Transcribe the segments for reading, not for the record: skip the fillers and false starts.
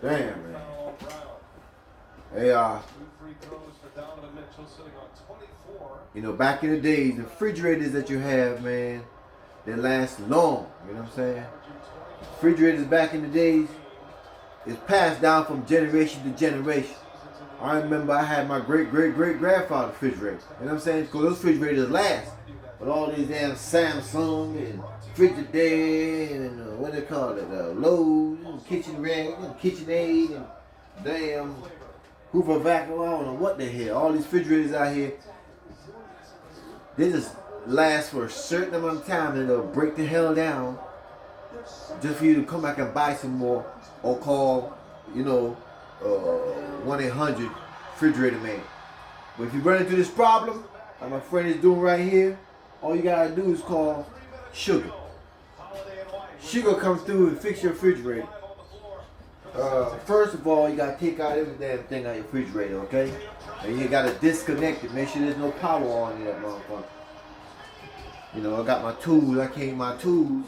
Damn, man. Hey, you know, back in the days, the refrigerators that you have, man, they last long. You know what I'm saying? Refrigerators back in the days is passed down from generation to generation. I remember I had my great-great-great-grandfather refrigerator. You know what I'm saying? Because those refrigerators last. But all these damn Samsung and Frigidaire and what they call it, Lowe's and Kitchen Rag and KitchenAid and damn Hoover Vacuum, I don't know what the hell. All these refrigerators out here, they just last for a certain amount of time and they'll break the hell down just for you to come back and buy some more or call, you know, 1-800 refrigerator man. But if you run into this problem, like my friend is doing right here, all you gotta do is call Sugar. Sugar comes through and fix your refrigerator. First of all, you gotta take out every damn thing out your refrigerator, okay? And you gotta disconnect it. Make sure there's no power on in that motherfucker. You know, I got my tools. I came my tools.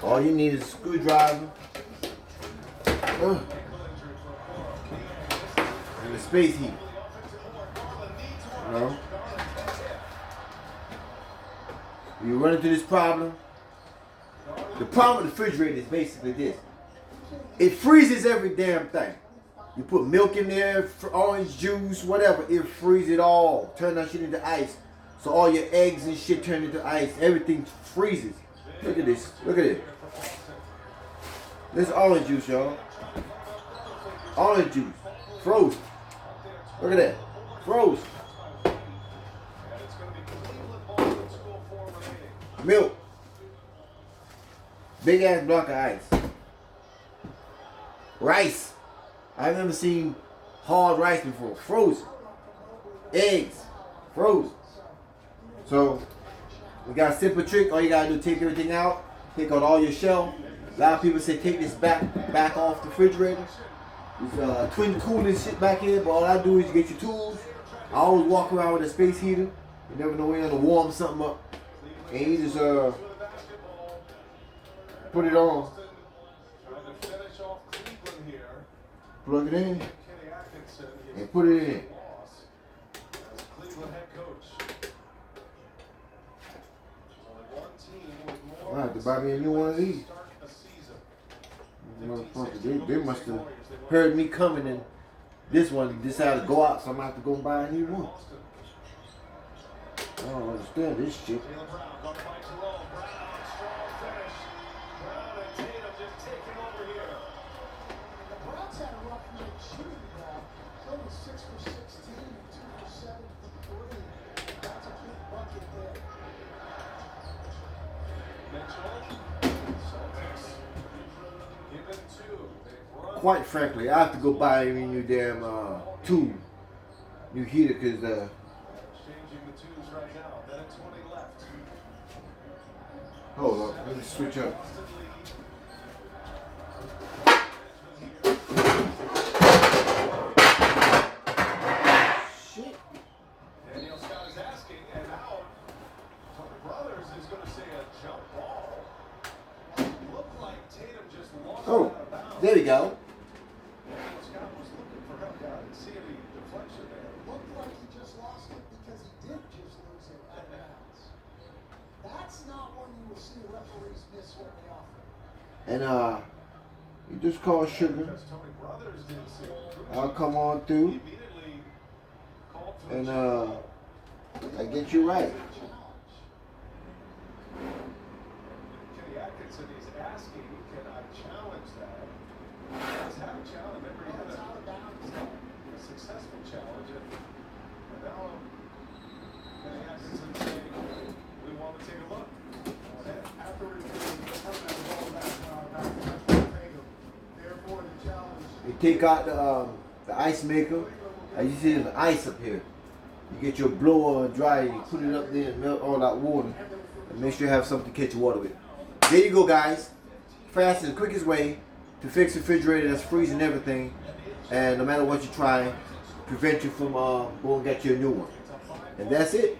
All you need is a screwdriver. And the space heat. You know? You run into this problem. The problem with the refrigerator is basically this. It freezes every damn thing. You put milk in there, orange juice, whatever, it freezes it all. Turn that shit into ice. So all your eggs and shit turn into ice. Everything freezes. Look at this. Look at it. This is orange juice, y'all. Orange juice. Frozen. Look at that. Frozen. Milk. Big ass block of ice. Rice. I've never seen hard rice before. Frozen. Eggs. Frozen. So, we got a simple trick. All you gotta do is take everything out. Take out all your shell. A lot of people say take this back off the refrigerator. This twin cooling shit back here. But all I do is you get your tools. I always walk around with a space heater. You never know when you're gonna warm something up. And you just put it on. Plug it in. And put it in. I have to buy me a new one of these. Motherfucker, they must have heard me coming and this one decided to go out, so I'm going to have to go and buy a new one. I don't understand this shit. Quite frankly, I have to go buy a new damn new heater because hold on, let me switch up. Shit. Daniel Scott is asking, and now Tony Brothers is going to say a jump ball. Looked like Tatum just lost. Oh, there we go. And you just call Sugar. I'll come on through and I get you right. Kenny Atkinson is asking, can I challenge that? Let's have a challenge. Remember, he had a successful challenge, and now Kenny Atkinson saying, we want to take a look. You take out the ice maker. As you see, there's ice up here. You get your blower dry, you put it up there and melt all that water. And make sure you have something to catch water with. There you go, guys. Fastest, quickest way to fix a refrigerator that's freezing everything. And no matter what you try, prevent you from going and get you a new one. And that's it.